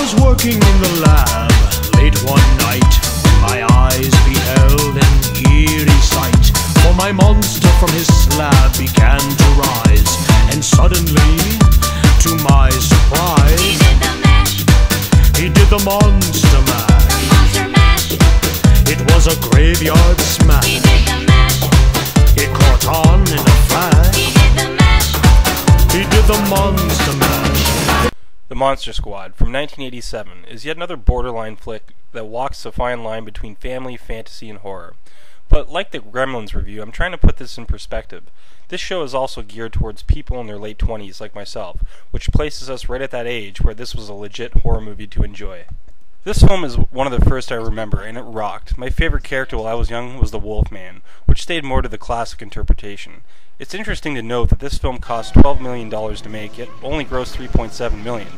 was working in the lab late one night when my eyes beheld an eerie sight. For my monster from his slab began to rise, and suddenly, to my surprise, he did the mash. He did the monster mash. The monster mash. It was a graveyard smash. He did the mash. It caught on in a flash. He did the mash. He did the monster mash. The Monster Squad, from 1987, is yet another borderline flick that walks a fine line between family, fantasy, and horror. But like the Gremlins review, I'm trying to put this in perspective. This show is also geared towards people in their late 20s like myself, which places us right at that age where this was a legit horror movie to enjoy. This film is one of the first I remember, and it rocked. My favorite character while I was young was the Wolfman, which stayed more to the classic interpretation. It's interesting to note that this film cost $12 million to make, yet only grossed $3.7 million.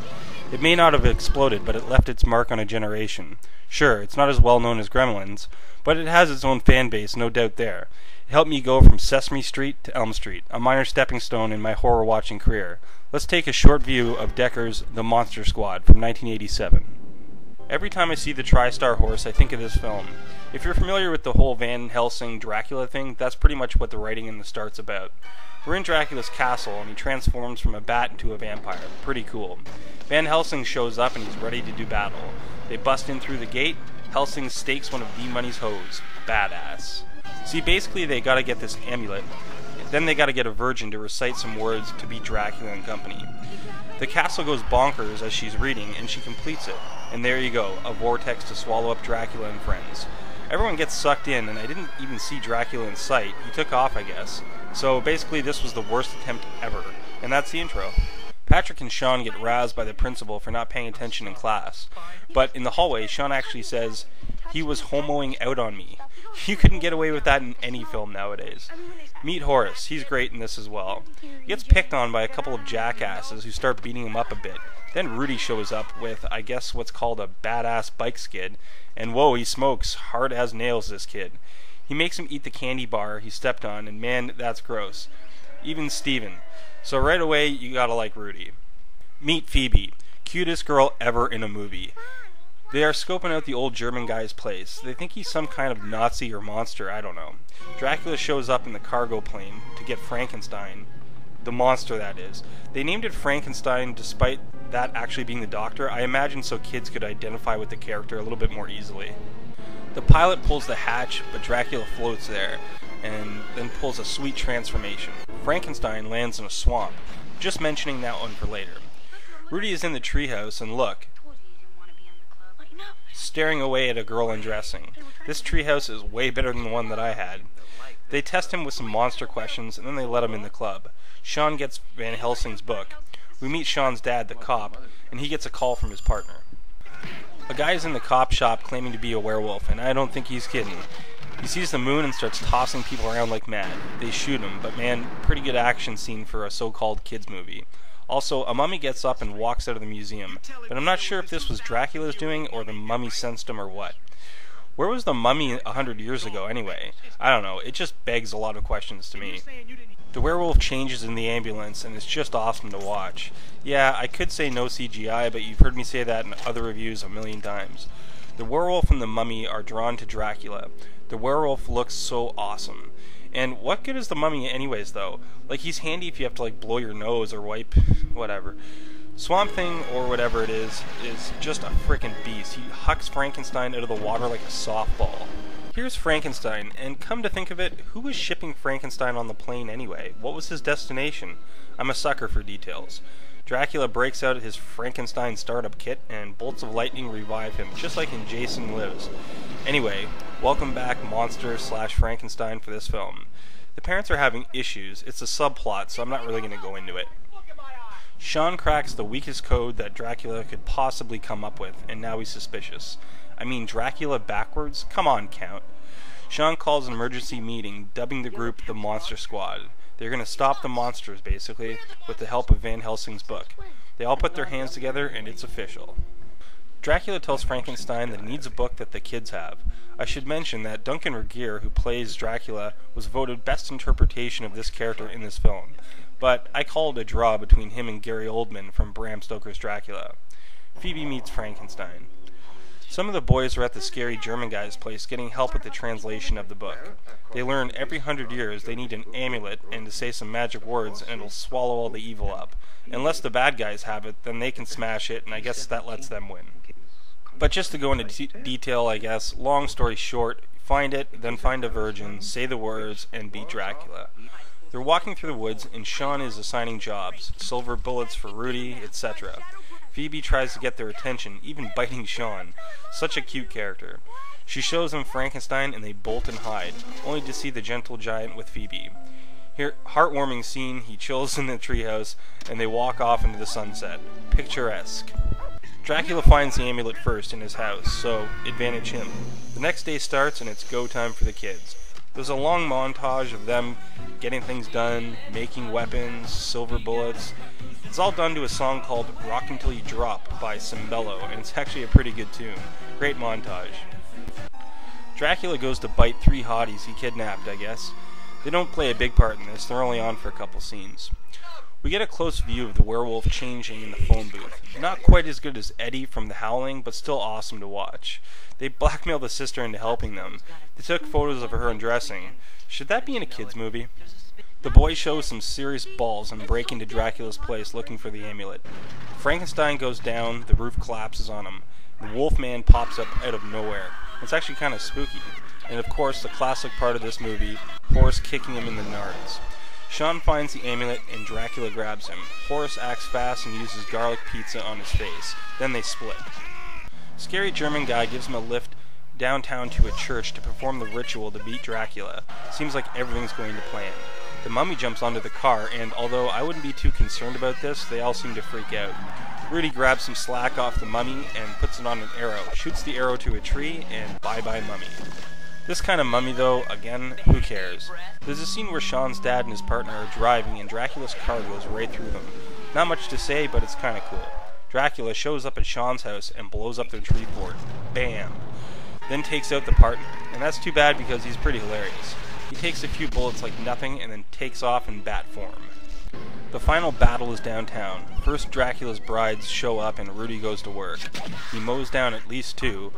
It may not have exploded, but it left its mark on a generation. Sure, it's not as well known as Gremlins, but it has its own fan base, no doubt there. It helped me go from Sesame Street to Elm Street, a minor stepping stone in my horror watching career. Let's take a short view of Decker's The Monster Squad from 1987. Every time I see the TriStar horse, I think of this film. If you're familiar with the whole Van Helsing Dracula thing, that's pretty much what the writing in the start's about. We're in Dracula's castle, and he transforms from a bat into a vampire. Pretty cool. Van Helsing shows up, and he's ready to do battle. They bust in through the gate. Helsing stakes one of D-Money's hoes. Badass. See, basically they gotta get this amulet. Then they gotta get a virgin to recite some words to beat Dracula and company. The castle goes bonkers as she's reading, and she completes it. And there you go, a vortex to swallow up Dracula and friends. Everyone gets sucked in, and I didn't even see Dracula in sight. He took off, I guess. So basically this was the worst attempt ever. And that's the intro. Patrick and Sean get razzed by the principal for not paying attention in class. But in the hallway, Sean actually says, "He was homoing out on me." You couldn't get away with that in any film nowadays. Meet Horace. He's great in this as well. He gets picked on by a couple of jackasses who start beating him up a bit. Then Rudy shows up with, I guess, what's called a badass bike skid. And whoa, he smokes. Hard as nails, this kid. He makes him eat the candy bar he stepped on, and man, that's gross. Even Steven. So right away, you gotta like Rudy. Meet Phoebe. Cutest girl ever in a movie. They are scoping out the old German guy's place. They think he's some kind of Nazi or monster, I don't know. Dracula shows up in the cargo plane to get Frankenstein. The monster, that is. They named it Frankenstein despite that actually being the doctor. I imagine so kids could identify with the character a little bit more easily. The pilot pulls the hatch, but Dracula floats there, and then pulls a sweet transformation. Frankenstein lands in a swamp. Just mentioning that one for later. Rudy is in the treehouse, and look, staring away at a girl undressing. This treehouse is way better than the one that I had. They test him with some monster questions, and then they let him in the club. Sean gets Van Helsing's book. We meet Sean's dad, the cop, and he gets a call from his partner. A guy is in the cop shop claiming to be a werewolf, and I don't think he's kidding. He sees the moon and starts tossing people around like mad. They shoot him, but man, pretty good action scene for a so-called kids movie. Also, a mummy gets up and walks out of the museum, but I'm not sure if this was Dracula's doing or the mummy sensed him or what. Where was the mummy 100 years ago anyway? I don't know, it just begs a lot of questions to me. The werewolf changes in the ambulance, and it's just awesome to watch. Yeah, I could say no CGI, but you've heard me say that in other reviews a million times. The werewolf and the mummy are drawn to Dracula. The werewolf looks so awesome. And what good is the mummy anyways, though? Like, he's handy if you have to, like, blow your nose or wipe whatever. Swamp Thing, or whatever it is just a frickin' beast. He hucks Frankenstein out of the water like a softball. Here's Frankenstein, and come to think of it, who was shipping Frankenstein on the plane anyway? What was his destination? I'm a sucker for details. Dracula breaks out his Frankenstein startup kit, and bolts of lightning revive him, just like in Jason Lives. Anyway, welcome back Monster/Frankenstein for this film. The parents are having issues. It's a subplot, so I'm not really going to go into it. Sean cracks the weakest code that Dracula could possibly come up with, and now he's suspicious. I mean, Dracula backwards? Come on, Count. Sean calls an emergency meeting, dubbing the group the Monster Squad. They're going to stop the monsters, basically, with the help of Van Helsing's book. They all put their hands together, and it's official. Dracula tells Frankenstein that he needs a book that the kids have. I should mention that Duncan Regeer, who plays Dracula, was voted best interpretation of this character in this film. But I call it a draw between him and Gary Oldman from Bram Stoker's Dracula. Phoebe meets Frankenstein. Some of the boys are at the scary German guy's place getting help with the translation of the book. They learn every 100 years they need an amulet and to say some magic words and it'll swallow all the evil up. Unless the bad guys have it, then they can smash it, and I guess that lets them win. But just to go into detail, I guess, long story short, find it, then find a virgin, say the words, and beat Dracula. They're walking through the woods, and Sean is assigning jobs, silver bullets for Rudy, etc. Phoebe tries to get their attention, even biting Sean. Such a cute character. She shows him Frankenstein and they bolt and hide, only to see the gentle giant with Phoebe. Here, heartwarming scene, he chills in the treehouse and they walk off into the sunset. Picturesque. Dracula finds the amulet first in his house, so advantage him. The next day starts and it's go time for the kids. There's a long montage of them getting things done, making weapons, silver bullets. It's all done to a song called Rock Until You Drop by Cimbello, and it's actually a pretty good tune. Great montage. Dracula goes to bite 3 hotties he kidnapped, I guess. They don't play a big part in this, they're only on for a couple scenes. We get a close view of the werewolf changing in the phone booth. Not quite as good as Eddie from The Howling, but still awesome to watch. They blackmail the sister into helping them. They took photos of her undressing. Should that be in a kid's movie? The boy shows some serious balls and break into Dracula's place looking for the amulet. Frankenstein goes down, the roof collapses on him. The Wolfman pops up out of nowhere. It's actually kind of spooky. And of course, the classic part of this movie, Horace kicking him in the nards. Sean finds the amulet and Dracula grabs him. Horace acts fast and uses garlic pizza on his face. Then they split. Scary German guy gives him a lift downtown to a church to perform the ritual to beat Dracula. Seems like everything's going to plan. The mummy jumps onto the car, and although I wouldn't be too concerned about this, they all seem to freak out. Rudy grabs some slack off the mummy and puts it on an arrow, shoots the arrow to a tree, and bye-bye mummy. This kind of mummy, though, again, who cares? There's a scene where Sean's dad and his partner are driving, and Dracula's car goes right through them. Not much to say, but it's kind of cool. Dracula shows up at Sean's house and blows up their tree fort. Bam! Then takes out the partner, and that's too bad because he's pretty hilarious. He takes a few bullets like nothing and then takes off in bat form. The final battle is downtown. First Dracula's brides show up and Rudy goes to work. He mows down at least 2.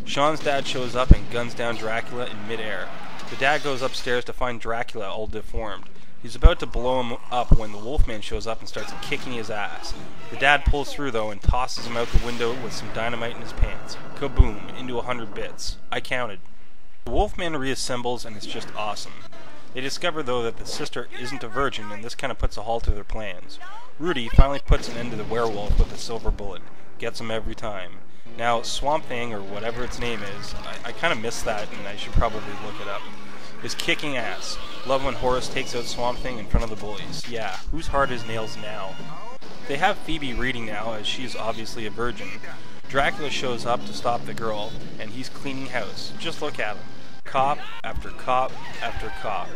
Sean's dad shows up and guns down Dracula in midair. The dad goes upstairs to find Dracula all deformed. He's about to blow him up when the Wolfman shows up and starts kicking his ass. The dad pulls through though and tosses him out the window with some dynamite in his pants. Kaboom! Into 100 bits. I counted. The Wolfman reassembles and it's just awesome. They discover though that the sister isn't a virgin and this kind of puts a halt to their plans. Rudy finally puts an end to the werewolf with a silver bullet. Gets him every time. Now Swamp Thing, or whatever its name is, I kind of missed that and I should probably look it up, is kicking ass. Love when Horace takes out Swamp Thing in front of the bullies. Yeah, who's hard as nails now? They have Phoebe reading now as she's obviously a virgin. Dracula shows up to stop the girl and he's cleaning house. Just look at him. Cop after cop after cop.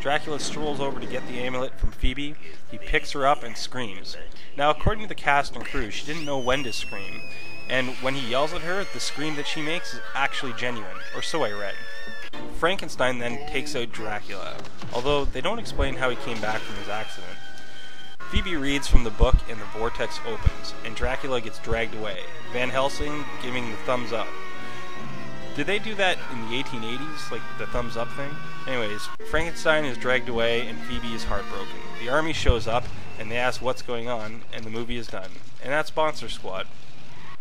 Dracula strolls over to get the amulet from Phoebe. He picks her up and screams. Now, according to the cast and crew, she didn't know when to scream. And when he yells at her, the scream that she makes is actually genuine, or so I read. Frankenstein then takes out Dracula, although they don't explain how he came back from his accident. Phoebe reads from the book and the vortex opens, and Dracula gets dragged away, Van Helsing giving the thumbs up. Did they do that in the 1880s, like the thumbs up thing? Anyways, Frankenstein is dragged away and Phoebe is heartbroken. The army shows up and they ask what's going on, and the movie is done. And that's Monster Squad.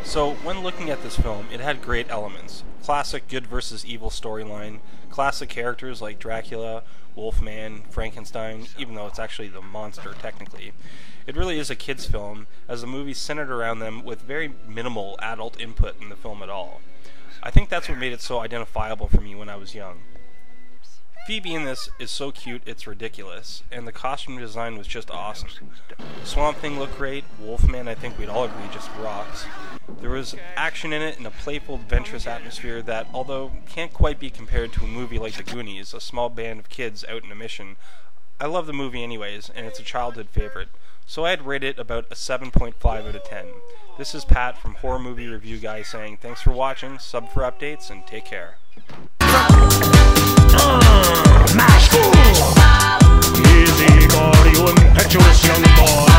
So, when looking at this film, it had great elements. Classic good versus evil storyline, classic characters like Dracula, Wolfman, Frankenstein, even though it's actually the monster technically. It really is a kids' film, as the movie centered around them with very minimal adult input in the film at all. I think that's what made it so identifiable for me when I was young. Phoebe in this is so cute it's ridiculous, and the costume design was just awesome. Swamp Thing looked great, Wolfman I think we'd all agree just rocks. There was action in it and a playful, adventurous atmosphere that, although can't quite be compared to a movie like The Goonies, a small band of kids out in a mission, I love the movie anyways, and it's a childhood favorite. So I'd rate it about a 7.5 out of 10. This is Pat from Horror Movie Review Guy saying thanks for watching, sub for updates, and take care. Easy, gaudy, impetuous young boy.